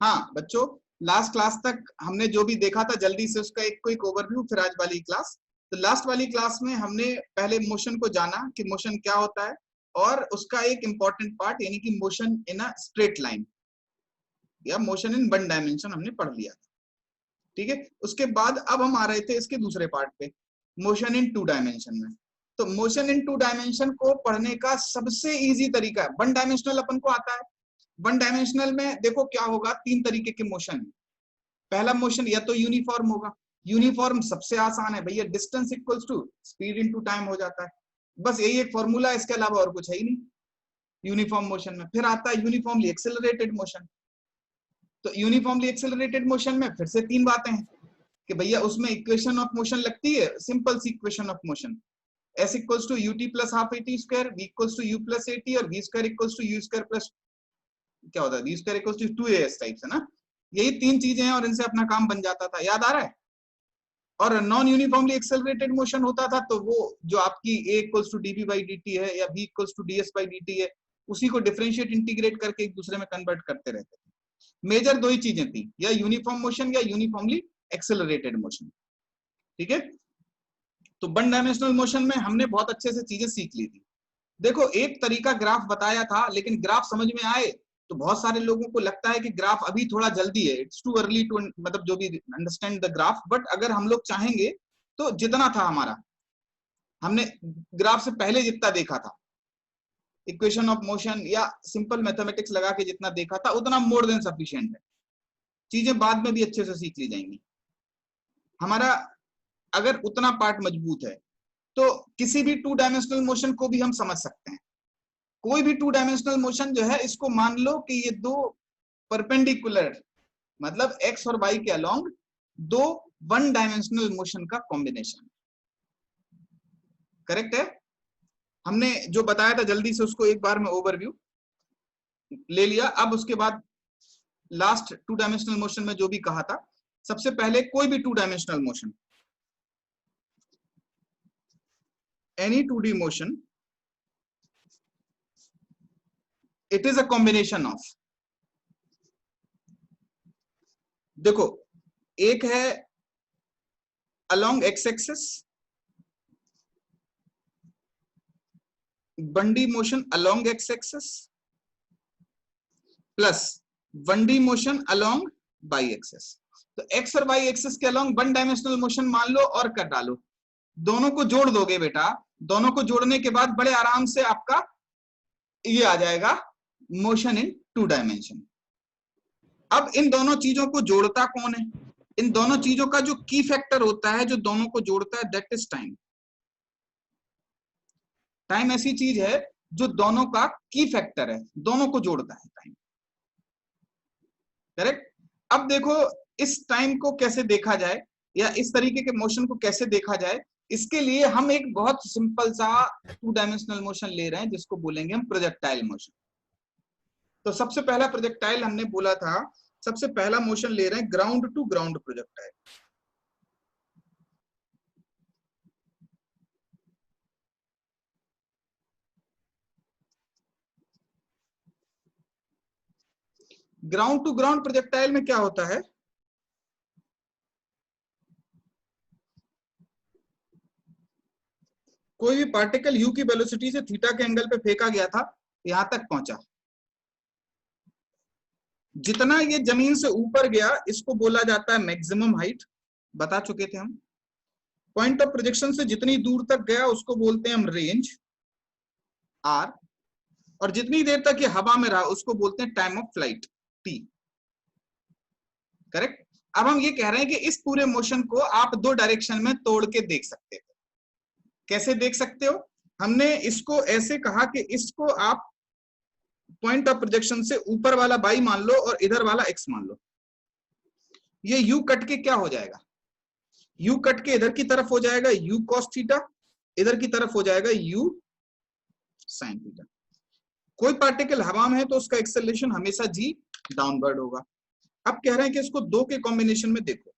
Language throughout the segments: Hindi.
हाँ बच्चों, लास्ट क्लास तक हमने जो भी देखा था जल्दी से उसका एक क्विक ओवरव्यू, फिर आज वाली क्लास। तो लास्ट वाली क्लास में हमने पहले मोशन को जाना कि मोशन क्या होता है, और उसका एक इंपॉर्टेंट पार्ट यानी कि motion in a straight line या मोशन इन वन डायमेंशन हमने पढ़ लिया था। ठीक है, उसके बाद अब हम आ रहे थे इसके दूसरे पार्ट पे, मोशन इन टू डायमेंशन में। तो मोशन इन टू डायमेंशन को पढ़ने का सबसे इजी तरीका है, वन डायमेंशनल अपन को आता है। वन डायमेंशनल में देखो क्या होगा, तीन तरीके के मोशन है। पहला मोशन या तो यूनिफॉर्म होगा, यूनिफॉर्म सबसे आसान है भैया, distance equals to speed into time हो जाता है, बस यही एक फॉर्मूला है, इसके अलावा और कुछ है ही नहीं यूनिफॉर्म मोशन में। फिर आता है यूनिफॉर्मली एक्सेलरेटेड मोशन। तो यूनिफॉर्मली एक्सेलरेटेड मोशन में फिर से तीन बातें हैं कि भैया उसमें इक्वेशन ऑफ मोशन लगती है, सिंपल सी equation of motion, s equals to ut plus half at square, v equals to u plus at, और v square equals to u square plus क्या होता है v square equals to 2as type से ना। यही तीन चीजें हैं और इनसे अपना काम बन जाता था, याद आ रहा है। और नॉन यूनिफॉर्मली एक्सेलरेटेड मोशन होता था तो वो जो आपकी a equals to dv by dt है या v equals to ds by dt है, उसी को डिफरेंशिएट इंटीग्रेट करके एक दूसरे में कन्वर्ट करते रहते थे। मेजर दो ही चीजें थी, या यूनिफॉर्म मोशन या यूनिफॉर्मली एक्सेलरेटेड मोशन। ठीक है, तो वन डायमेंशनल मोशन में हमने बहुत अच्छे से चीजें सीख ली थी। देखो एक तरीका ग्राफ बताया था, लेकिन ग्राफ समझ में आए तो बहुत सारे लोगों को लगता है कि ग्राफ अभी थोड़ा जल्दी है, इट्स टू अर्ली टू मतलब जो भी अंडरस्टैंड द ग्राफ। बट अगर हम लोग चाहेंगे तो जितना था हमारा, हमने ग्राफ से पहले जितना देखा था, इक्वेशन ऑफ मोशन या सिंपल मैथमेटिक्स लगा के जितना देखा था, उतना मोर देन सफिशिएंट है। चीजें बाद में भी अच्छे से सीख ली जाएंगी। हमारा अगर उतना पार्ट मजबूत है तो किसी भी टू डायमेंशनल मोशन को भी हम समझ सकते हैं। कोई भी टू डायमेंशनल मोशन जो है, इसको मान लो कि ये दो परपेंडिकुलर मतलब एक्स और वाई के अलोंग दो वन डायमेंशनल मोशन का कॉम्बिनेशन। करेक्ट है। हमने जो बताया था जल्दी से उसको एक बार में ओवरव्यू ले लिया। अब उसके बाद लास्ट टू डायमेंशनल मोशन में जो भी कहा था, सबसे पहले कोई भी two dimensional motion, any 2D motion, it is a combination of, देखो एक है along X axis, 1D motion along X axis, plus 1D motion along Y axis. तो एक्स और वाई एक्सिस के अलोंग वन डायमेंशनल मोशन मान लो और कर डालो, दोनों को जोड़ दोगे बेटा, दोनों को जोड़ने के बाद बड़े आराम से आपका ये आ जाएगा मोशन इन टू डायमेंशन। अब इन दोनों चीजों को जोड़ता कौन है? इन दोनों चीजों का जो की फैक्टर होता है जो दोनों को जोड़ता है, दैट इज टाइम। टाइम ऐसी चीज है जो दोनों का की फैक्टर है, दोनों को जोड़ता है टाइम। करेक्ट। अब देखो इस टाइम को कैसे देखा जाए या इस तरीके के मोशन को कैसे देखा जाए, इसके लिए हम एक बहुत सिंपल सा टू डायमेंशनल मोशन ले रहे हैं जिसको बोलेंगे हम प्रोजेक्टाइल मोशन। तो सबसे पहला प्रोजेक्टाइल हमने बोला था, सबसे पहला मोशन ले रहे हैं ground to ground projectile. Ground to ground projectile में क्या होता है, कोई भी पार्टिकल u की वेलोसिटी से थीटा के एंगल पे फेंका गया था, यहां तक पहुंचा, जितना ये जमीन से ऊपर गया इसको बोला जाता है मैक्सिमम हाइट, बता चुके थे हम। पॉइंट ऑफ प्रोजेक्शन से जितनी दूर तक गया उसको बोलते हैं हम रेंज r, और जितनी देर तक ये हवा में रहा उसको बोलते हैं time of flight t। Correct. अब हम ये कह रहे हैं कि इस पूरे मोशन को आप दो डायरेक्शन में तोड़ के देख सकते हो। कैसे देख सकते हो? हमने इसको ऐसे कहा कि इसको आप पॉइंट ऑफ प्रोजेक्शन से ऊपर वाला y मान लो और इधर वाला x मान लो। ये u कट के क्या हो जाएगा, u कट के इधर की तरफ हो जाएगा u cos थीटा, इधर की तरफ हो जाएगा u sin थीटा। कोई पार्टिकल हवा में है तो उसका एक्सेलरेशन हमेशा g डाउनवर्ड होगा। अब कह रहे हैं कि इसको दो के कॉम्बिनेशन में देखो,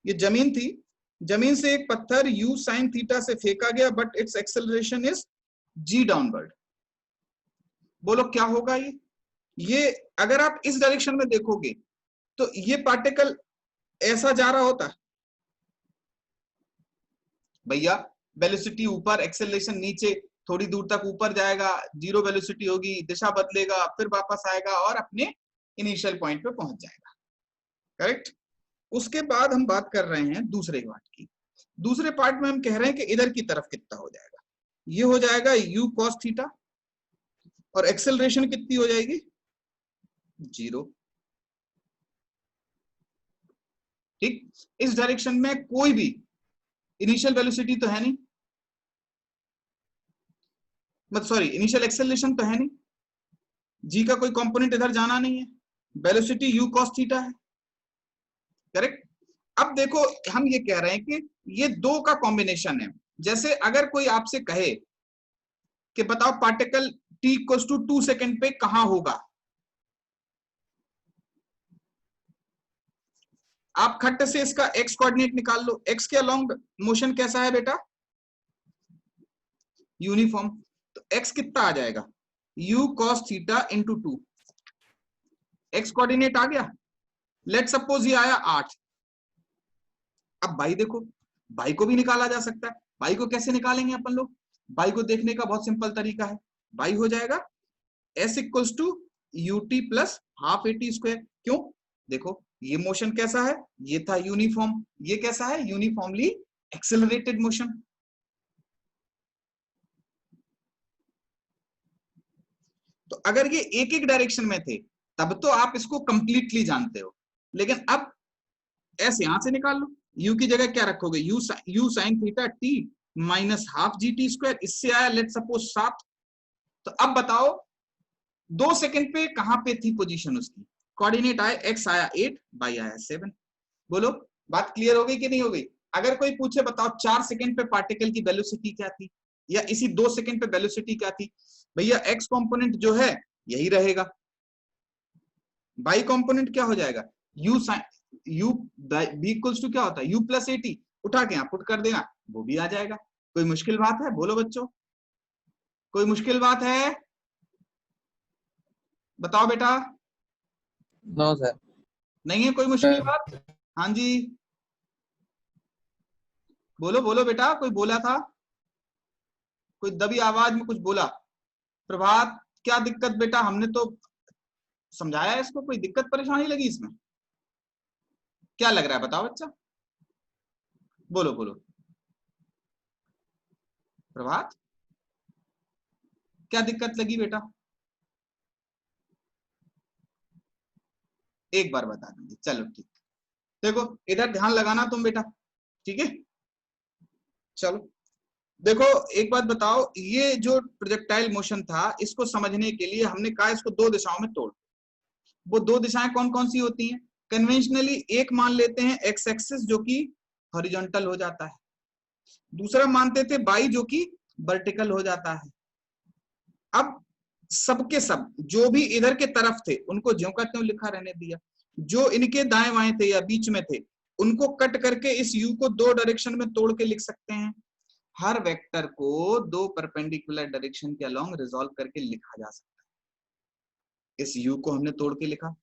ये जमीन थी, जमीन से एक पत्थर u sin थीटा से फेंका गया but it's acceleration is g downward. बोलो क्या होगा ये अगर आप इस डायरेक्शन में देखोगे तो ये पार्टिकल ऐसा जा रहा होता भैया, वेलोसिटी ऊपर, एक्सेलरेशन नीचे, थोड़ी दूर तक ऊपर जाएगा, जीरो वेलोसिटी होगी, दिशा बदलेगा, फिर वापस आएगा और अपने इनिशियल पॉइंट पे पहुंच जाएगा। करेक्ट। उसके बाद हम बात कर रहे हैं दूसरे पार्ट की। दूसरे पार्ट में हम कह रहे हैं कि इधर की तरफ कितना हो जाएगा, ये हो जाएगा u cos थीटा, और एक्सेलरेशन कितनी हो जाएगी, 0। ठीक। इस डायरेक्शन में कोई भी इनिशियल वेलोसिटी तो है नहीं, मत सॉरी इनिशियल एक्सेलरेशन तो है नहीं, जी का कोई कंपोनेंट इधर जाना नहीं है, वेलोसिटी u cos थीटा है। करेक्ट। अब देखो हम ये कह रहे हैं कि ये दो का कॉम्बिनेशन है। जैसे अगर कोई आपसे कहे कि बताओ particle t equals to 2 second पे कहां होगा, आप खट्ट से इसका x कोऑर्डिनेट निकाल लो। x के अलोंग मोशन कैसा है बेटा, यूनिफॉर्म। तो x कितना आ जाएगा, u cos theta into 2, x coordinate आ गया। लेट सपोज ये आया 8। अब भाई देखो, भाई को भी निकाला जा सकता है। भाई को कैसे निकालेंगे अपन लोग, भाई को देखने का बहुत सिंपल तरीका है। भाई हो जाएगा s equals to ut plus half at square. क्यों, देखो ये मोशन कैसा है, ये था यूनिफॉर्म, ये कैसा है, यूनिफॉर्मली एक्सेलरेटेड मोशन। तो अगर ये एक एक डायरेक्शन में थे तब तो आप इसको कंप्लीटली जानते हो, लेकिन अब ऐसे यहां से निकाल लो। u की जगह क्या रखोगे, u sine theta t minus half G T square, इससे आया लेट सपोज 7। तो अब बताओ 2 सेकंड पे कहां पे थी पोजीशन उसकी, कोऑर्डिनेट आए x आया 8, y आया 7। बोलो बात क्लियर हो गई कि नहीं हो गई। अगर कोई पूछे बताओ 4 सेकंड पे पार्टिकल की वेलोसिटी क्या थी, या इसी 2 सेकंड पे वेलोसिटी क्या थी, भैया x कंपोनेंट जो है यही रहेगा, y कंपोनेंट क्या हो जाएगा, u sine u b equals to क्या होता है u प्लस at, उठा के यहां पुट कर देना, वो भी आ जाएगा। कोई मुश्किल बात है, बोलो बच्चों, कोई मुश्किल बात है, बताओ बेटा। No sir. नहीं है कोई मुश्किल बात। हाँ जी, बोलो बोलो बेटा, कोई बोला था, कोई दबी आवाज में कुछ बोला। प्रभात, क्या दिक्कत बेटा, हमने तो समझाया है इसको, कोई दिक्कत परेशानी लगी इसमें, क्या लग रहा है बताओ बच्चा, बोलो बोलो। प्रभात, क्या दिक्कत लगी बेटा, एक बार बता दीजिए। चलो ठीक, देखो इधर ध्यान लगाना तुम बेटा, ठीक है। चलो देखो एक बात बताओ, ये जो प्रोजेक्टाइल मोशन था इसको समझने के लिए हमने कहा इसको दो दिशाओं में तोड़। वो दो दिशाएं कौन कौन सी होती हैं, कन्वेंशनली एक मान लेते हैं एक्स एक्सिस जो कि हॉरिजॉन्टल हो जाता है, दूसरा मानते थे बाई जो कि वर्टिकल हो जाता है। अब सबके सब जो भी इधर के तरफ थे उनको ज्यों का त्यों लिखा रहने दिया, जो इनके दाएं बाएं थे या बीच में थे उनको कट करके इस यू को दो डायरेक्शन में तोड़ के लिख सकते हैं। हर वेक्टर को दो परपेंडिकुलर डायरेक्शन के अलोंग रिजॉल्व करके लिखा जा सकता है। इस u को हमने तोड़ के लिखा,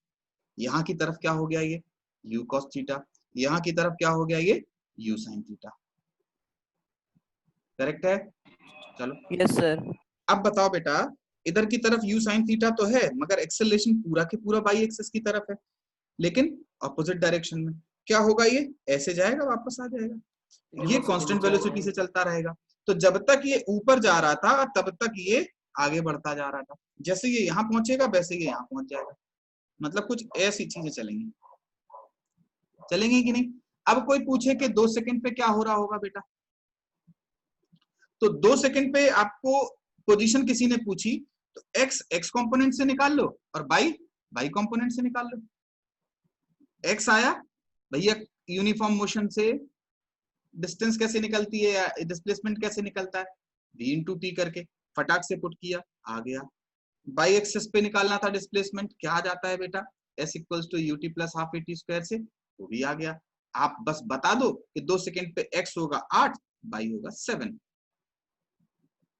यहां की तरफ क्या हो गया ये u cos थीटा, यहां की तरफ क्या हो गया ये u sin थीटा। करेक्ट है। चलो यस सर। अब बताओ बेटा, इधर की तरफ u sin थीटा तो है मगर एक्सेलरेशन पूरा के पूरा बाई एक्सिस की तरफ है, लेकिन ऑपोजिट डायरेक्शन में। क्या होगा, ये ऐसे जाएगा वापस आ जाएगा, ये कांस्टेंट वेलोसिटी से चलता रहेगा। तो जब तक ये ऊपर जा रहा था तब तक ये आगे बढ़ता जा रहा था, जैसे ये यहाँ पहुंचेगा वैसे ये यहाँ पहुंच जाएगा। मतलब कुछ ऐसी चीजें चलेंगी, चलेंगी कि नहीं। अब कोई पूछे कि 2 सेकंड पे क्या हो रहा होगा बेटा, तो 2 सेकंड पे आपको पोजीशन किसी ने पूछी तो x x कंपोनेंट से निकाल लो और y कंपोनेंट से निकाल लो। x आया भैया, यूनिफॉर्म मोशन से डिस्टेंस कैसे निकलती है या डिस्प्लेसमेंट कैसे निकलता है, v इंटू टी करके फटाक से पुट किया आ गया। बाई एक्सिस पे निकालना था डिस्प्लेसमेंट, क्या आ जाता है बेटा, s equals to ut plus half at square से, वो भी आ गया। आप बस बता दो कि 2 सेकंड पे x होगा 8, y होगा 7,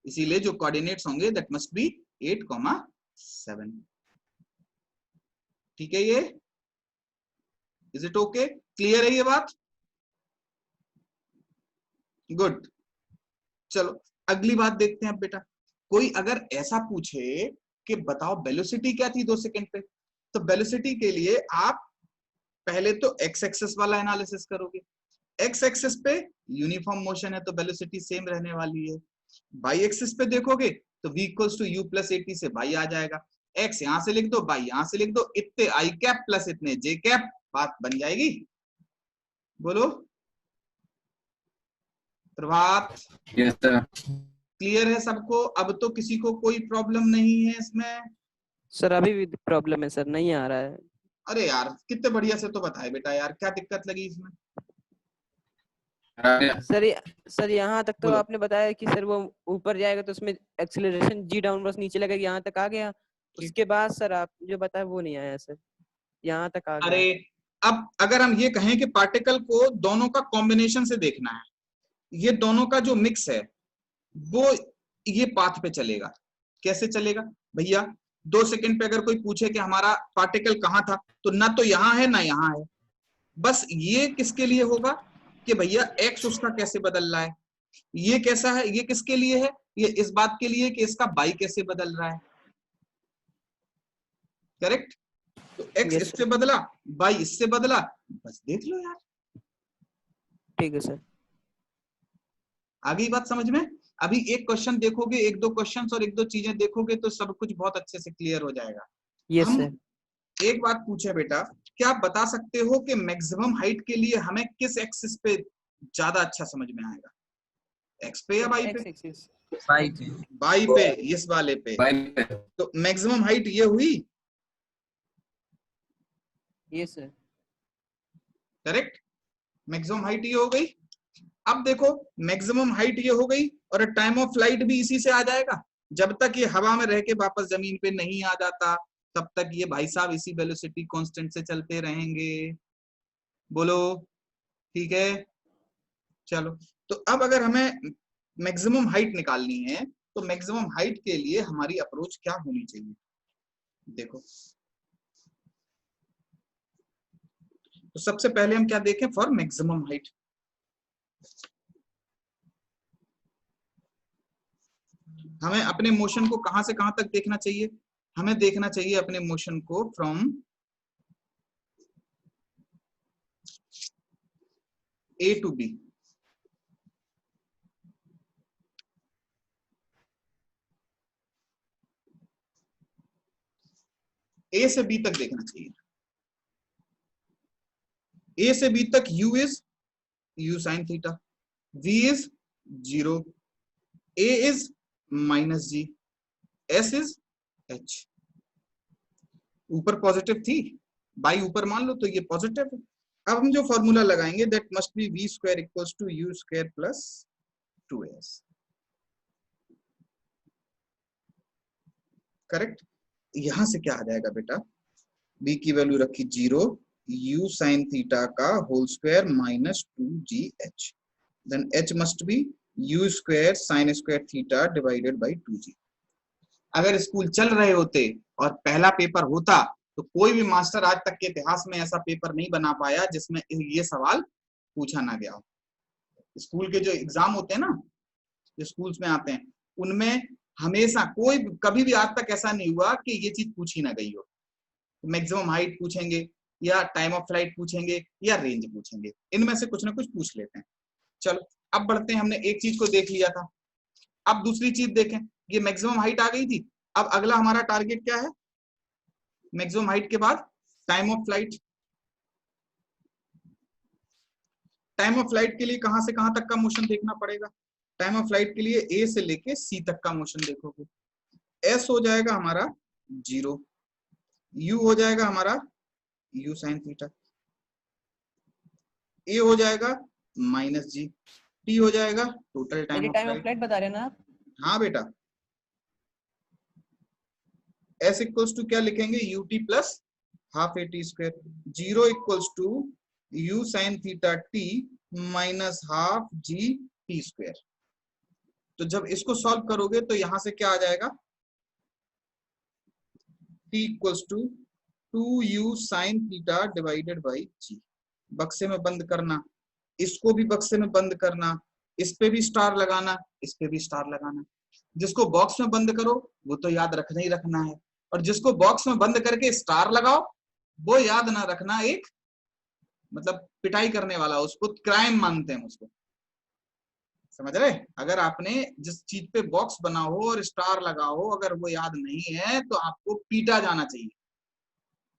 इसीलिए जो कोऑर्डिनेट्स होंगे दैट मस्ट बी 8, 7। ठीक है ये, इज इट ओके? क्लियर है ये बात? गुड। चलो अगली बात देखते हैं अब बेटा। कोई अगर ऐसा पूछे कि बताओ वेलोसिटी क्या थी 2 सेकंड पे, तो वेलोसिटी के लिए आप पहले तो एक्स एक्सिस वाला एनालिसिस करोगे। एक्स एक्सिस पे यूनिफॉर्म मोशन है तो वेलोसिटी सेम रहने वाली है। बाई एक्सिस पे देखोगे तो v equals to u plus at से बाई आ जाएगा। एक्स यहां से लिख दो, बाई यहां से लिख दो, इतने आई कैप प्लस इतने जे कैप, बात बन जाएगी। बोलो प्रभात। Yes sir. क्लियर है सबको? अब तो किसी को कोई प्रॉब्लम नहीं है इसमें? सर अभी भी प्रॉब्लम है सर, नहीं आ रहा है। अरे यार कितने बढ़िया से तो बताए बेटा, यार क्या दिक्कत लगी इसमें? सर यहाँ तक तो बोलो। आपने बताया कि सर वो ऊपर जाएगा तो उसमें एक्सीलरेशन जी डाउनवर्ड्स नीचे लगेगा, यहाँ तक आ गया। उसके बाद सर आप जो बताया वो नहीं आया सर, यहाँ तक आ गया। अरे अब अगर हम ये कहें कि पार्टिकल को दोनों का कॉम्बिनेशन से देखना है, ये दोनों का जो मिक्स है वो ये पाथ पे चलेगा। कैसे चलेगा भैया? 2 सेकंड पे अगर कोई पूछे कि हमारा पार्टिकल कहाँ था, तो ना तो यहां है ना यहां है। बस ये किसके लिए होगा कि भैया एक्स उसका कैसे बदल रहा है। ये कैसा है, ये किसके लिए है? ये इस बात के लिए कि इसका बाई कैसे बदल रहा है। करेक्ट? तो एक्स यस इससे सर, बदला, बाई इससे बदला, बस देख लो यार। ठीक है सर। आ गई बात समझ में? अभी एक क्वेश्चन देखोगे, एक दो क्वेश्चंस और एक दो चीजें देखोगे तो सब कुछ बहुत अच्छे से क्लियर हो जाएगा। यस हम सर। एक बात पूछे बेटा, क्या आप बता सकते हो कि मैक्सिमम हाइट के लिए हमें किस एक्सिस पे ज्यादा अच्छा समझ में आएगा? एक्स पे या बाई पे? X axis. बाई बाई पे, इस वाले पे। पे। तो मैक्सिमम हाइट ये हुई। Yes sir. Correct? Maximum height ये हो गई। अब देखो मैक्सिमम हाइट ये हो गई और टाइम ऑफ फ्लाइट भी इसी से आ जाएगा। जब तक ये हवा में रह के वापस जमीन पे नहीं आ जाता तब तक ये भाई साहब इसी वेलोसिटी कांस्टेंट से चलते रहेंगे। बोलो ठीक है? चलो तो अब अगर हमें मैक्सिमम हाइट निकालनी है तो मैक्सिमम हाइट के लिए हमारी अप्रोच क्या होनी चाहिए? देखो तो सबसे पहले हम क्या देखें? फॉर मैक्सिमम हाइट हमें अपने मोशन को कहां से कहां तक देखना चाहिए? हमें देखना चाहिए अपने मोशन को फ्रॉम ए टू बी। ए से बी तक देखना चाहिए। ए से बी तक u is u sine theta, v is 0, a is minus g, s is h। ऊपर पॉजिटिव थी, बाई ऊपर मान लो तो ये पॉजिटिव है। अब हम जो फॉर्मूला लगाएंगे that must be v square equals to u square plus 2s। Correct? यहां से क्या आ जाएगा बेटा? b की वैल्यू रखी 0, u साइन थीटा का whole square minus 2gh, then h must be u square sine square theta divided by 2g। अगर स्कूल चल रहे होते और पहला पेपर होता तो कोई भी मास्टर आज तक के इतिहास में ऐसा पेपर नहीं बना पाया जिसमें ये सवाल पूछा ना गया हो। स्कूल के जो एग्जाम होते हैं ना, जो स्कूल्स में आते हैं, उनमें हमेशा कोई कभी भी आज तक ऐसा नहीं हुआ कि ये चीज पूछी ना गई हो। मैक्सिमम हाइट पूछेंगे या टाइम ऑफ फ्लाइट पूछेंगे या रेंज पूछेंगे, इनमें से कुछ ना कुछ पूछ लेते हैं। चलो अब बढ़ते हैं, हमने एक चीज को देख लिया था, अब दूसरी चीज देखें। ये मैक्सिमम हाइट आ गई थी, अब अगला हमारा टारगेट क्या है? मैक्सिमम हाइट के बाद time of flight. Time of flight के लिए कहां से कहां तक का मोशन देखना पड़ेगा? टाइम ऑफ फ्लाइट के लिए ए से लेके सी तक का मोशन देखोगे। एस हो जाएगा हमारा 0, यू हो जाएगा हमारा यू साइन थीटा, ए हो जाएगा माइनस जी, टी हो जाएगा total time of time of flight. Flight बता रहे हैं ना आप? हाँ बेटा, एस इक्वल्स टू क्या लिखेंगे? U T plus half A T square, 0 equals to U sine theta T minus half G T square. तो जब इसको सॉल्व करोगे तो यहां से क्या आ जाएगा? t equals to 2u sin theta divided by G. बक्से में बंद करना, इसको भी बक्से में बंद करना, इस पे भी स्टार लगाना, इस पे भी स्टार लगाना। जिसको बॉक्स में बंद करो वो तो याद रखना ही रखना है, और जिसको बॉक्स में बंद करके स्टार लगाओ वो याद ना रखना, एक मतलब पिटाई करने वाला, उसको क्राइम मानते हैं उसको, समझ रहे। अगर आपने जिस चीज पे बॉक्स बना हो और स्टार लगा हो, अगर वो याद नहीं है तो आपको पीटा जाना चाहिए।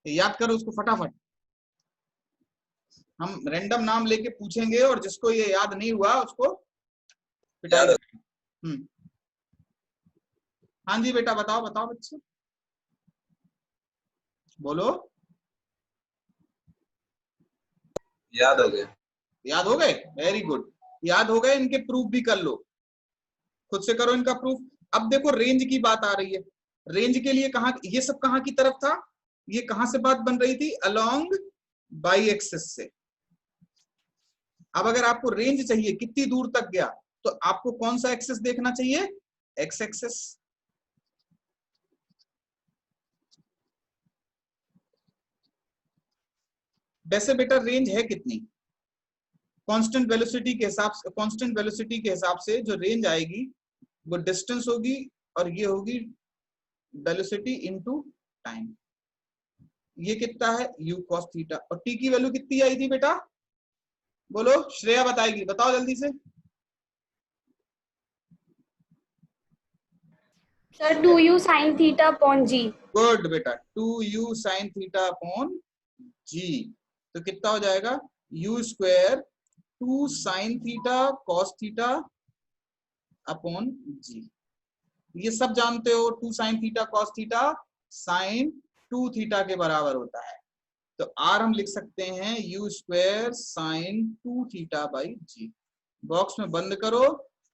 याद करो उसको फटाफट। हम रैंडम नाम लेके पूछेंगे और जिसको ये याद नहीं हुआ उसको पिटाई करेंगे। हाँ जी बेटा, बताओ बताओ बच्चे, बोलो। याद हो गया। याद हो गए, वेरी गुड। याद हो गए, इनके प्रूफ भी कर लो, खुद से करो इनका प्रूफ। अब देखो रेंज की बात आ रही है। रेंज के लिए कहा, ये सब कहां की तरफ था, ये कहां से बात बन रही थी, अलोंग बाई एक्सिस से। अब अगर आपको रेंज चाहिए कितनी दूर तक गया, तो आपको कौन सा एक्सिस देखना चाहिए, एक्स एक्सिस। वैसे बेटा रेंज है कितनी, कांस्टेंट वेलोसिटी के हिसाब से, कांस्टेंट वेलोसिटी के हिसाब से जो रेंज आएगी वो डिस्टेंस होगी, और ये होगी वेलोसिटी इनटू टाइम। ये कितना है, u cos थीटा। और t की वैल्यू कितनी आई थी बेटा, बोलो, श्रेया बताएगी, बताओ जल्दी से। Sir 2u sin theta upon G. Good बेटा, 2u sin थीटा अपॉन जी। तो कितना हो जाएगा, u square 2 sin theta cos theta upon G. ये सब जानते हो, 2 sin theta cos theta sin 2 theta के बराबर होता है। तो r हम लिख सकते हैं u square sin 2 theta by G. Box में बंद करो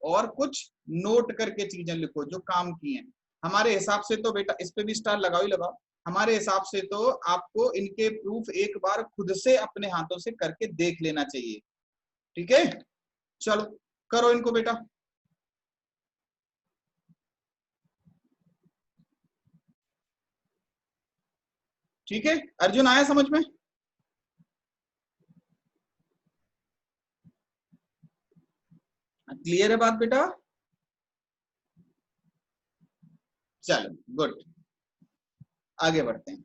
और कुछ नोट करके चीजें लिखो जो काम की हैं। हमारे हिसाब से तो बेटा इस पे भी स्टार लगाओ ही लगाओ। हमारे हिसाब से तो आपको इनके प्रूफ एक बार खुद से अपने हाथों से करके देख लेना चाहिए, ठीक है। चलो करो इनको बेटा। ठीक है, अर्जुन आया समझ में। क्लियर है बात बेटा, चलो गुड, आगे बढ़ते हैं।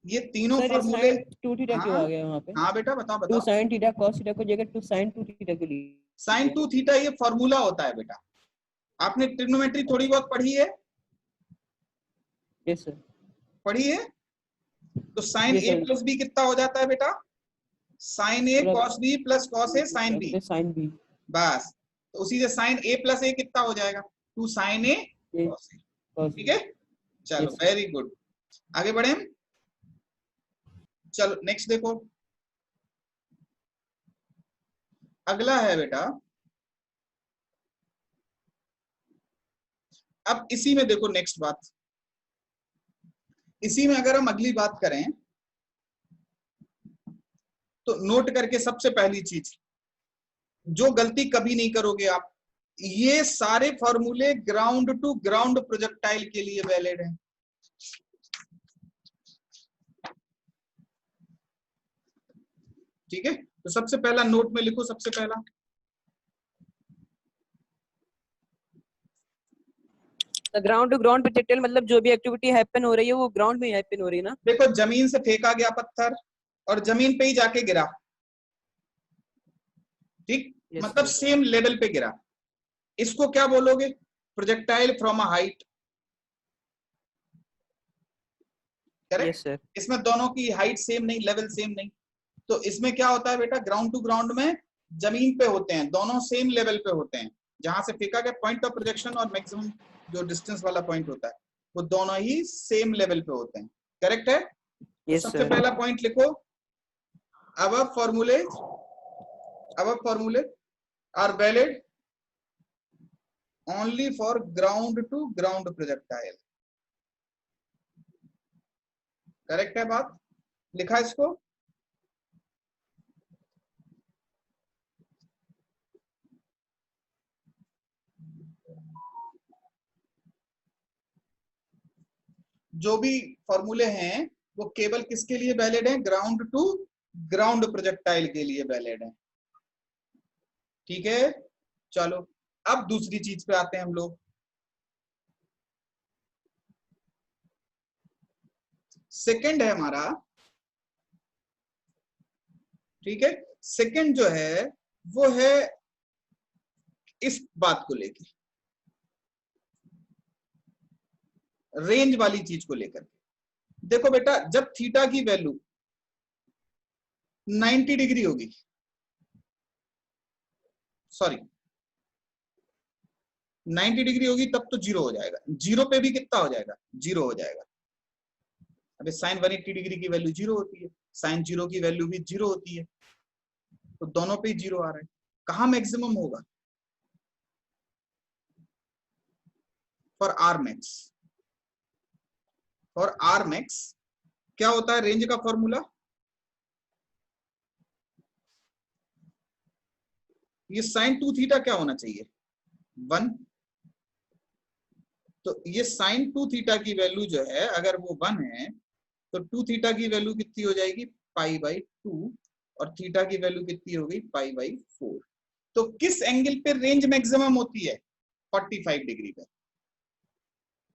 ये तीनों सर ये फॉर्मूले। sin 2 थीटा क्यों हाँ आ गया वहां पे? हाँ बेटा, बताओ 2 बताओ। sin थीटा cos थीटा को जगह 2 sin 2 थीटा के लिए साइन 2 थीटा ये फॉर्मूला होता है बेटा, आपने ट्रिग्नोमेट्री थोड़ी बहुत पढ़ी है, यस सर। पढ़ी है। तो साइन यस ए सर प्लस बी कितना हो जाता है बेटा, sign A cos B plus cos A sine B, sin b बस। तो उसी से साइन ए प्लस ए कितना हो जाएगा, 2 sign A cos A, cos ठीक है। चलो yes, वेरी गुड, आगे बढ़े। चलो नेक्स्ट देखो, अगला है बेटा। अब इसी में देखो नेक्स्ट बात, इसी में अगर हम अगली बात करें तो नोट करके सबसे पहली चीज जो गलती कभी नहीं करोगे आप, ये सारे फॉर्मूले ग्राउंड टू ग्राउंड प्रोजेक्टाइल के लिए वैलिड हैं। ठीक है, तो सबसे पहला नोट में लिखो, सबसे पहला ग्राउंड टू ग्राउंड प्रोजेक्टाइल मतलब जो भी एक्टिविटी हैपन हो रही है वो ग्राउंड में ही हैपन हो रही है ना। देखो, जमीन से फेंका गया पत्थर और जमीन पे ही जाके गिरा, ठीक, yes, मतलब सेम लेवल पे गिरा, इसको क्या बोलोगे, projectile from a height, correct. yes, sir. इसमें दोनों की हाइट सेम नहीं, लेवल सेम नहीं, तो इसमें क्या होता है बेटा, ग्राउंड टू ग्राउंड में जमीन पे होते हैं, दोनों सेम लेवल पे होते हैं, जहां से फेंका गया पॉइंट ऑफ प्रोजेक्शन और मैक्सिमम जो डिस्टेंस वाला पॉइंट होता है वो दोनों ही सेम लेवल पे होते हैं, करेक्ट है। तो yes, सबसे sir. पहला पॉइंट लिखो, अब फॉर्मूले are valid only for ground to ground projectile, correct है बात, लिखा इसको। जो भी फॉर्मूले हैं वो केवल किसके लिए वैलिड है? ग्राउंड टू ग्राउंड प्रोजेक्टाइल के लिए वैलिड है। ठीक है, चलो अब दूसरी चीज पे आते हैं हम लोग। सेकंड है हमारा, ठीक है, सेकंड जो है वो है इस बात को लेके, रेंज वाली चीज को लेकर। देखो बेटा, जब थीटा की वैल्यू 90 डिग्री होगी, सॉरी 90 डिग्री होगी, तब तो जीरो हो जाएगा। जीरो पे भी कितना हो जाएगा? जीरो हो जाएगा। अबे साइन 180 डिग्री की वैल्यू जीरो होती है, साइन जीरो की वैल्यू भी जीरो होती है, तो दोनों पे जीरो आ रहा है। कहां मैक्सिमम होगा? For R max. For R max क्या होता है रेंज का फॉर्मूला? ये साइन 2 थीटा क्या होना चाहिए? 1। तो ये साइन 2 थीटा की वैल्यू जो है, अगर वो 1 है तो 2 थीटा की वैल्यू कितनी हो जाएगी? π/2, और थीटा की वैल्यू कितनी हो गई? π/4। तो किस एंगल पे रेंज मैक्सिमम होती है? 45 डिग्री पे।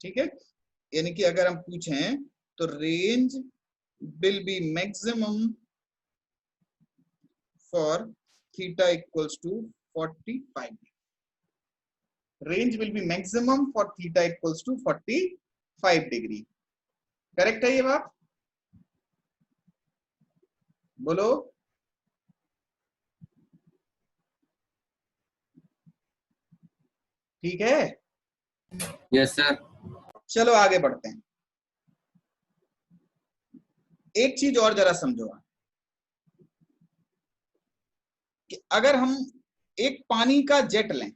ठीक है, यानी कि अगर हम पूछें तो range will be maximum for theta equals to 45। Range will be maximum for theta equals to 45 degree. Correct है ये बात? बोलो। ठीक है, यस सर। चलो आगे बढ़ते हैं। एक चीज और जरा समझो कि अगर हम एक पानी का जेट लें,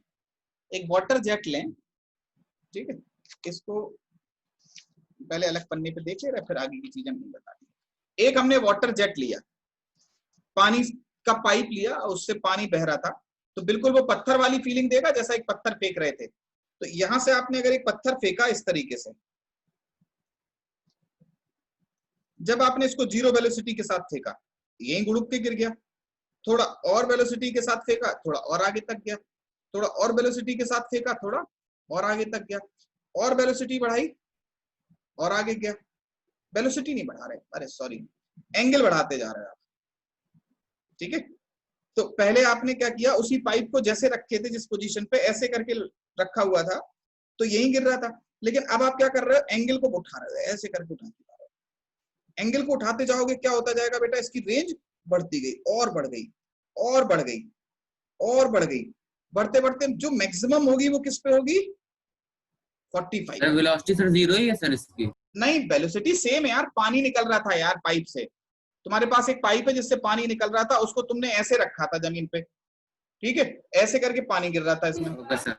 एक वाटर जेट लें, ठीक है, इसको पहले अलग पन्ने पे देख ले रहे, फिर आगे की चीजें नहीं बता दी। एक हमने वाटर जेट लिया, पानी का पाइप लिया, उससे पानी बह रहा था, तो बिल्कुल वो पत्थर वाली फीलिंग देगा जैसा एक पत्थर फेंक रहे थे। तो यहां से आपने अगर एक पत्थर फेंका इस तरीके से, जब आपने इसको जीरो वेलोसिटी के साथ फेंका, यहीं गुड़ुक के गिर गया। थोड़ा और वेलोसिटी के साथ फेंका, थोड़ा और आगे तक गया। थोड़ा और वेलोसिटी के साथ फेंका, थोड़ा और आगे तक गया। और वेलोसिटी बढ़ाई और आगे गया। वेलोसिटी नहीं बढ़ा रहे, अरे सॉरी, एंगल बढ़ाते जा रहे हैं आप। ठीक है, तो पहले आपने क्या किया, उसी पाइप को जैसे रखे थे जिस पोजीशन पे, ऐसे करके रखा हुआ था, तो यहीं गिर रहा था। लेकिन अब आप क्या कर रहे हो? एंगल को उठा रहे हो, ऐसे करके उठाते जा रहे हो। एंगल को उठाते जाओगे क्या होता जाएगा बेटा? इसकी रेंज बढ़ती गई और बढ़ गई और बढ़ गई और बढ़ गई। बढ़ते बढ़ते जो मैक्सिमम होगी वो किस पे होगी? 45। वेलोसिटी सर जीरो ही है सर इसकी? नहीं, वेलोसिटी सेम है यार, पानी निकल रहा था यार पाइप से। तुम्हारे पास एक पाइप है जिससे पानी निकल रहा था, उसको तुमने ऐसे रखा था जमीन पे, ठीक है, ऐसे करके पानी गिर रहा था इसमें। Okay sir.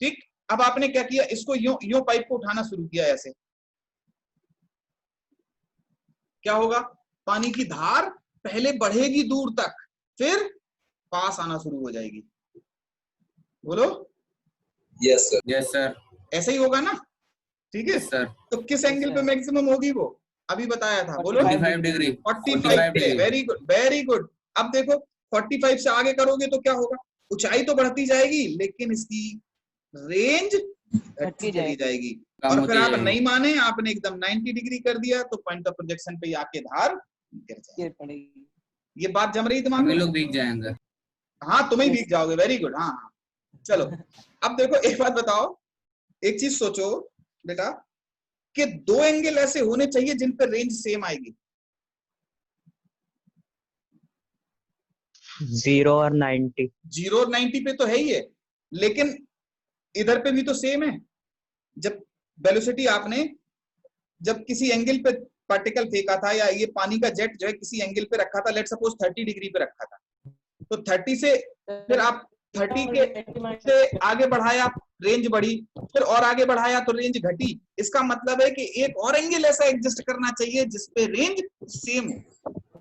ठीक, अब आपने क्या किया, इसको यूं पाइप को उठाना शुरू किया ऐसे, क्या होगा? पानी की धार पहले बढ़ेगी दूर तक, फिर पास आना शुरू हो जाएगी। बोलो। Yes sir. Yes sir. ऐसे ही होगा ना? ठीक है, यस सर। तो किस एंगल पे मैक्सिमम होगी वो? अभी बताया था, बोलो। 45 डिग्री। 45 पे। Very good, very good. अब देखो 45 से आगे करोगे तो क्या होगा? ऊंचाई तो बढ़ती जाएगी, लेकिन इसकी रेंज घटती चली जाएगी। और फिर आप नहीं माने, आपने एकदम 90 डिग्री कर दिया, तो पॉइंट ऑफ प्रोजेक्शन पे आके धार गिर जाएगी। ये बात जम रही दिमाग में? लोग भीग जाएंगे। हाँ, तुम ही भीग जाओगे। Very good. हाँ हाँ, चलो अब देखो एक बात बताओ, एक चीज सोचो बेटा, कि दो एंगल ऐसे होने चाहिए जिन पर रेंज सेम आएगी। 0 और 90। 0 और 90 पे तो है ही है, लेकिन इधर पे भी तो सेम है। जब वेलोसिटी आपने जब किसी एंगल पे पार्टिकल फेंका था, या ये पानी का जेट जो है किसी एंगल पे रखा था, लेट सपोज 30 डिग्री पे रखा था, तो 30 से फिर आप 30 के से आगे बढ़ाया, रेंज बढ़ी, फिर और आगे बढ़ाया तो रेंज घटी। इसका मतलब है कि एक और एंगल ऐसा एग्जिस्ट करना चाहिए जिसपे रेंज सेम हो।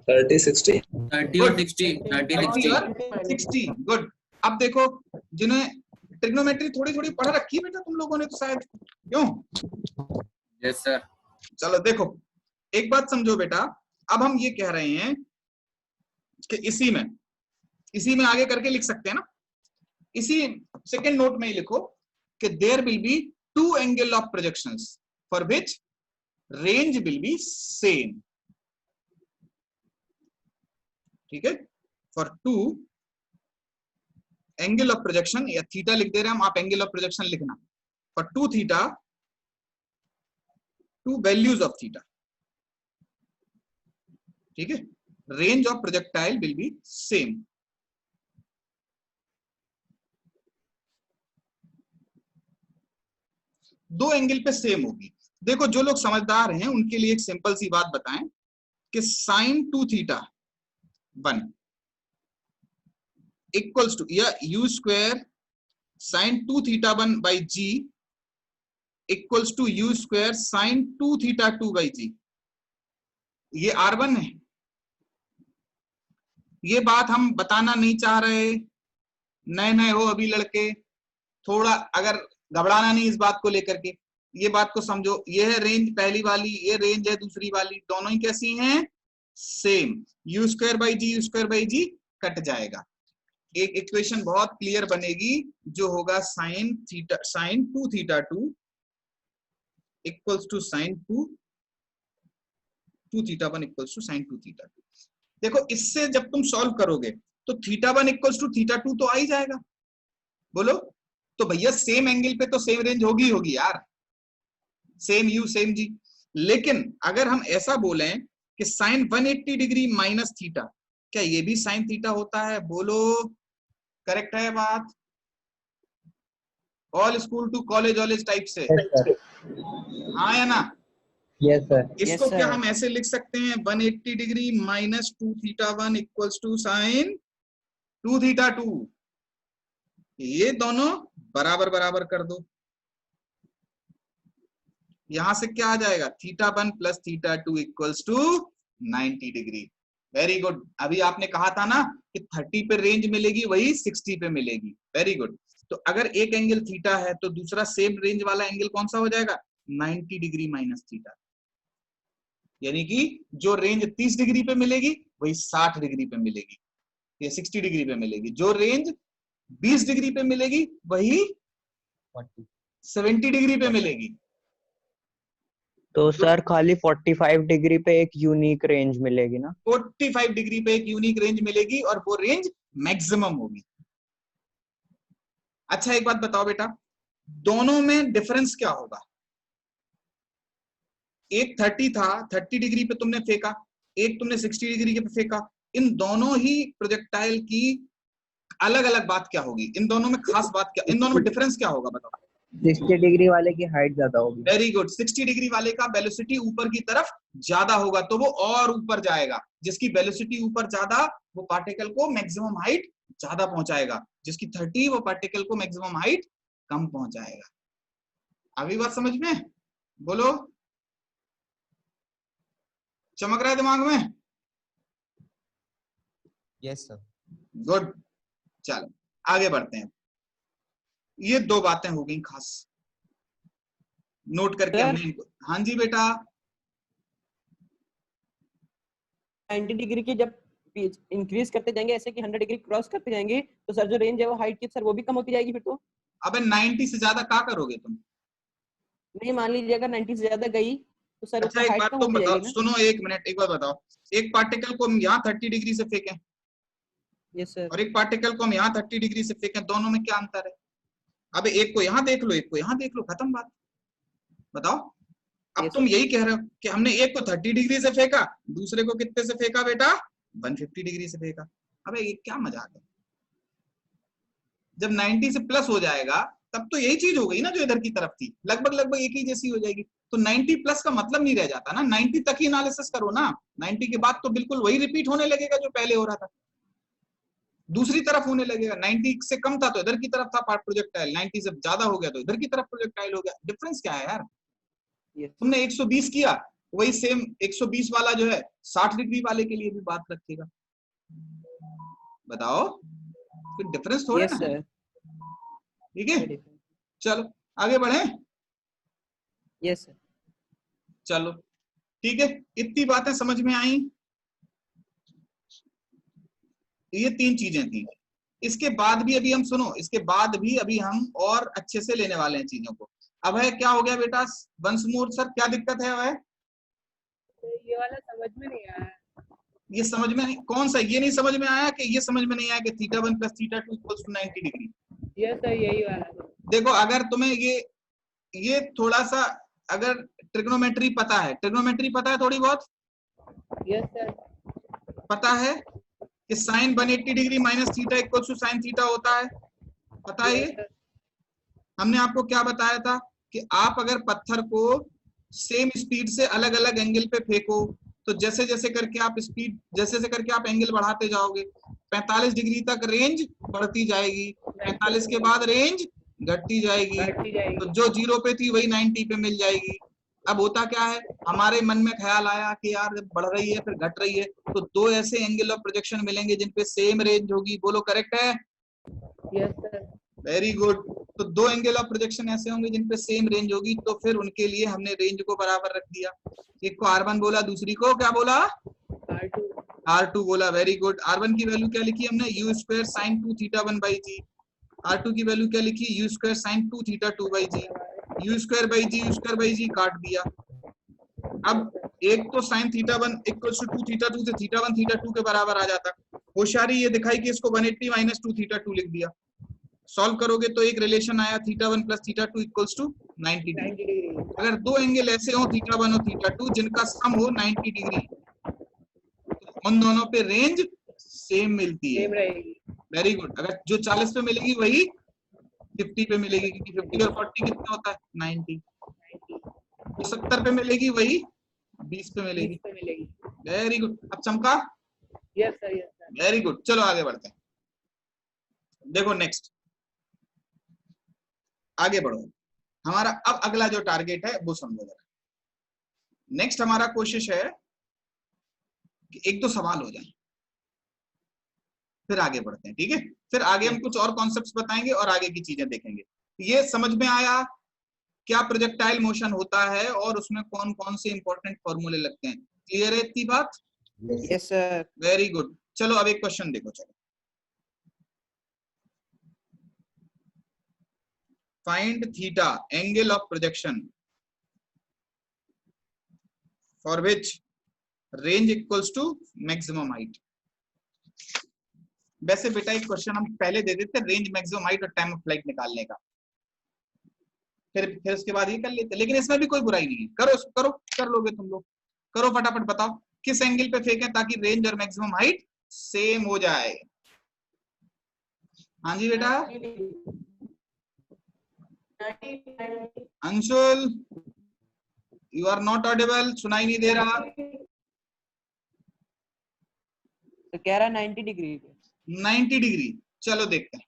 30 60 30 और 60 30 और 60। गुड। अब देखो, जिन्हें ट्रिग्नोमेट्री थोड़ी थोड़ी पढ़ रखी है बेटा तुम लोगों ने तो शायद, क्यों? Yes sir. चलो देखो, एक बात समझो बेटा, अब हम ये कह रहे हैं कि इसी में आगे करके लिख सकते हैं ना, इसी सेकंड नोट में ही लिखो कि there will be two angle of projections for which range will be same. ठीक है, for two angle of projection, या थीटा लिख दे रहे हैं हम, आप एंगल ऑफ प्रोजेक्शन लिखना, for two theta, two values of theta. ठीक है, range of projectile will be same. दो एंगल पे सेम होगी। देखो जो लोग समझदार हैं उनके लिए एक सिंपल सी बात बताएं कि साइन 2 थीटा 1 इक्वल्स टू, या U square sine 2 theta 1 by G equals to U square sine 2 theta 2 by G. ये R1 है। ये बात हम बताना नहीं चाह रहे, नए नए हो अभी लड़के, थोड़ा अगर घबराना नहीं इस बात को लेकर के, ये बात को समझो। ये है रेंज पहली वाली, ये रेंज है दूसरी वाली, दोनों ही कैसी हैं? Same. U square by G, U square by G cut जाएगा, एक इक्वेशन बहुत क्लियर बनेगी जो होगा sine theta, sine 2 theta 2 equals to sine 2 theta 1 equals to sine 2 theta 2। देखो इससे जब तुम सॉल्व करोगे तो थीटा 1 इक्वल्स टू थीटा 2 तो आ ही जाएगा। बोलो तो भैया सेम एंगल पे तो सेम रेंज होगी यार, सेम यू सेम जी। लेकिन अगर हम ऐसा बोलें कि साइन 180 डिग्री माइनस थीटा, क्या ये भी साइन थीटा होता है? बोलो करेक्ट है बात? ऑल स्कूल टू कॉलेज ऑलेज टाइप से, हाँ या ना? Yes sir. इसको क्या हम ऐसे लिख सकते हैं, 180 degree minus 2 theta 1 equals to sine 2 theta 2। ये दोनों बराबर बराबर कर दो, यहां से क्या आ जाएगा, theta 1 plus theta 2 equals to 90 degree. Very good. अभी आपने कहा था ना कि 30 पे रेंज मिलेगी, वही 60 पे मिलेगी। Very good. तो अगर एक एंगल थीटा है तो दूसरा सेम रेंज वाला एंगल कौन सा हो जाएगा? 90 डिग्री माइनस थीटा। यानी कि जो रेंज 30 डिग्री पे मिलेगी वही 60 डिग्री पे मिलेगी, या 60 डिग्री पे मिलेगी। जो रेंज 20 डिग्री पे मिलेगी वही 70 डिग्री पे मिलेगी। तो सर खाली 45 डिग्री पे एक यूनिक रेंज मिलेगी ना? 45 डिग्री पे एक यूनिक रेंज मिलेगी और वो रेंज मैक्सिमम होगी। अच्छा एक बात बताओ बेटा, दोनों में डिफरेंस क्या होगा? एक 30 था, 30 डिग्री पे तुमने फेंका, एक तुमने 60 डिग्री पे फेंका। इन दोनों ही प्रोजेक्टाइल की अलग अलग बात क्या होगी? इन दोनों में खास बात क्या, इन दोनों में डिफरेंस क्या होगा बताओ? 60 डिग्री वाले की हाइट ज्यादा होगी। Very good. 60 डिग्री वाले का वेलोसिटी ऊपर की तरफ ज्यादा होगा, तो वो और ऊपर जाएगा। जिसकी वेलोसिटी ऊपर ज्यादा वो पार्टिकल को मैक्सिमम हाइट ज्यादा पहुंचाएगा, जिसकी 30 वो पार्टिकल को मैक्सिमम हाइट कम पहुंचाएगा। अभी बात समझ में? बोलो चमक रहा है दिमाग में? Yes sir. गुड। चलो आगे बढ़ते हैं। ये दो बातें हो गई खास, नोट करके हमने इनको। हाँ जी बेटा। 90 डिग्री की जब इंक्रीज करते जाएंगे ऐसे कि 100 डिग्री क्रॉस करते जाएंगे तो सर जो रेंज है वो हाइट की सर वो भी कम होती जाएगी फिर तो? अबे 90 से ज्यादा क्या करोगे तुम? नहीं मान लीजिए अगर 90 से ज्यादा गई तो सर अच्छा एक हाइट बात कम तुम होती बताओ, जाएगी ना? सुनो एक मिनट, एक बात बताओ, एक पार्टिकल को हम यहाँ 30 डिग्री से फेंकें यस सर। और एक पार्टिकल को हम यहाँ 30 डिग्री से फेंकें, दोनों में क्या अंतर है? अब एक को यहाँ देख लो, एक को यहाँ देख लो, खत्म बात। बताओ। अब Yes, तुम sir. यही कह रहे हो कि हमने एक को 30 डिग्री से फेंका, दूसरे को कितने से फेंका बेटा? 150 डिग्री से फेंका। अबे ये क्या मजाक है? जब 90 से प्लस हो जाएगा तब तो यही चीज हो गई ना जो इधर की तरफ थी, लगभग लगभग एक ही जैसी हो जाएगी। तो 90 प्लस का मतलब नहीं रह जाता ना, 90 तक ही एनालिसिस करो ना, 90 के बाद तो बिल्कुल वही रिपीट होने लगेगा जो पहले हो रहा था, दूसरी तरफ होने लगेगा। 90 से कम था तो इधर की तरफ था प्रोजेक्टाइल, 90 से ज्यादा हो गया तो इधर की तरफ प्रोजेक्टाइल हो गया। डिफरेंस क्या है यार? Yes. तुमने 120 किया, वही सेम 120 वाला जो है 60 डिग्री वाले के लिए भी बात रखेगा। बताओ, कोई डिफरेंस थोड़ा Yes, ना है। sir. ठीक है, चलो आगे बढ़े। Yes, sir. चलो ठीक है, इतनी बातें समझ में आई। ये 3 चीजें थी। इसके बाद भी अभी हम सुनो, इसके बाद भी अभी हम और अच्छे से लेने वाले हैं चीजों को। अब है क्या हो गया बेटा, वंस मोर सर, क्या दिक्कत है? अब ये वाला समझ में नहीं आया। ये समझ में नहीं, कौन सा? ये नहीं समझ में आया कि ये समझ में नहीं आया कि θ1 + θ2 = 90 डिग्री? यस सर, यही वाला। देखो, अगर तुम्हें ये थोड़ा सा अगर ट्रिग्नोमेट्री पता है, ट्रिग्नोमेट्री पता है थोड़ी बहुत? Yes sir. पता है कि sin 180 degree minus theta equal to sin theta होता है, पता है ये? हमने आपको क्या बताया था कि आप अगर पत्थर को सेम स्पीड से अलग अलग एंगल पे फेंको, तो जैसे जैसे करके आप स्पीड, जैसे जैसे करके आप एंगल बढ़ाते जाओगे, 45 डिग्री तक रेंज बढ़ती जाएगी, 45 के बाद रेंज घटती जाएगी, तो जो 0 पे थी वही 90 पे मिल जाएगी। अब होता क्या है, हमारे मन में ख्याल आया कि यार बढ़ रही है फिर घट रही है, तो 2 ऐसे एंगल ऑफ प्रोजेक्शन मिलेंगे जिन पे सेम रेंज होगी। बोलो करेक्ट है? Yes sir. Very good. तो 2 एंगल ऑफ प्रोजेक्शन ऐसे होंगे जिन पे सेम रेंज होगी, तो फिर उनके लिए हमने रेंज को बराबर रख दिया। एक को R1 बोला, दूसरी को क्या बोला? R2 बोला। Very good. R1 की वैल्यू क्या लिखी हमने? u² sin 2 θ1/g। R2 की वैल्यू क्या लिखी? u² sin 2 θ2/g। u²/g काट दिया। अब एक तो sin θ1 = 2 θ2 से θ1 θ2 के बराबर आ जाता। होशियारी ये दिखाई कि इसको 180 - 2 θ2 लिख दिया। सॉल्व करोगे तो एक रिलेशन आया θ1 + θ2 = 90 डिग्री। अगर 2 एंगल ऐसे हो θ1 और θ2 जिनका सम हो 90 डिग्री, तो उन दोनों पे रेंज सेम मिलती है। Very good. अगर जो 40 पे मिलेगी वही 50 पे मिलेगी, क्योंकि 50 और 40 कितना होता है? 90। जो 70 पे मिलेगी वही 20 पे मिलेगी। Very good. अब चमका? Yes sir, yes sir. Very good. चलो आगे बढ़ते हैं। देखो नेक्स्ट, आगे बढ़ो। हमारा अब अगला जो टारगेट है वो समझो जरा। नेक्स्ट हमारा कोशिश है कि 1-2 सवाल हो जाए, फिर आगे बढ़ते हैं। ठीक है, फिर आगे हम कुछ और कॉन्सेप्ट्स बताएंगे और आगे की चीजें देखेंगे। ये समझ में आया क्या प्रोजेक्टाइल मोशन होता है और उसमें कौन कौन से इंपॉर्टेंट फॉर्मूले लगते हैं? क्लियर है इतनी बात? Yes sir. Very good. चलो अब एक क्वेश्चन देखो। चलो, find theta angle of projection for which range equals to maximum height. वैसे बेटा एक क्वेश्चन हम पहले दे देते, रेंज, मैक्सिमम हाइट और टाइम ऑफ फ्लाइट निकालने का, फिर उसके बाद ये कर लेते, लेकिन इसमें भी कोई बुराई नहीं है। करो करो, कर लोगे तुम लोग। करो फटाफट, बताओ किस एंगल पे फेंकें ताकि रेंज और मैक्सिमम हाइट सेम हो जाए। हाँ जी बेटा। Anshul, you are not audible, सुनाई नहीं दे रहा। तो कह रहा 90 डिग्री पे। 90 डिग्री। चलो देखते हैं।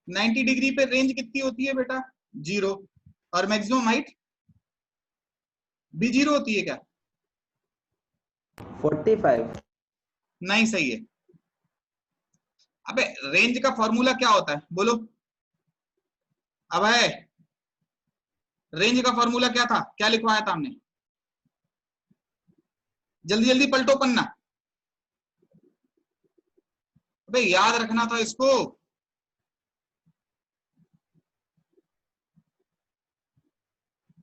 नाइन्टी डिग्री पे रेंज कितनी होती है बेटा? 0। और मैक्सिमम हाइट भी 0 होती है क्या? 45। नहीं, सही है। अबे रेंज का फॉर्मूला क्या होता है बोलो? अब है, रेंज का फॉर्मूला क्या था? क्या लिखवाया था हमने? जल्दी जल्दी पलटो पन्ना। अबे याद रखना था इसको।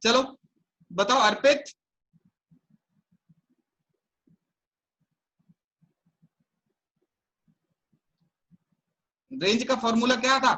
चलो बताओ अर्पित। रेंज का फॉर्मूला क्या था?